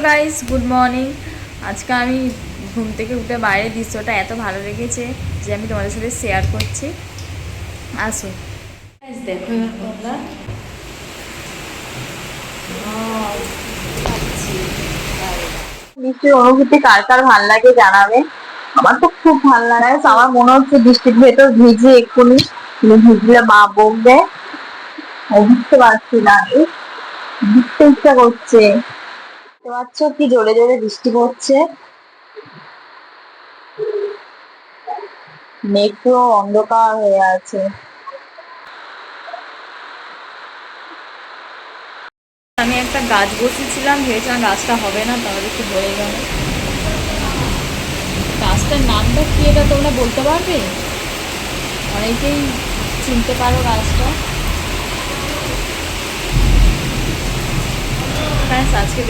Guys, good morning. আজকে আমি ঘুম থেকে উঠে বাইরের দৃশ্যটা এত ভালো লেগেছে যে আমি তোমাদের সাথে শেয়ার করছি। আসুন দেখো তোমরা। বৃষ্টির অনুভূতি কার কার ভাল লাগে জানাবে। আমার তো খুব ভাল লাগে। আমার মনে হচ্ছে বৃষ্টির ভেতর ভিজে এক্ষুনি, কিন্তু ভিজলে মা বকবে। বুঝতে পারছি না, ভিজতে ইচ্ছা করছে। বুঝতে পারছো কি জোরে জোরে বৃষ্টি পড়ছে, মেঘ পুরো অন্ধকার হয়ে আছে। আমি একটা গাছ বসিয়েছিলাম, ভেবেছিলাম গাছটা হবে না, তাহলে একটু হয়ে গেল। গাছটার নামটা কি এটা তোমরা বলতে পারবে? অনেকেই চিনতে পারো গাছটা। আজকে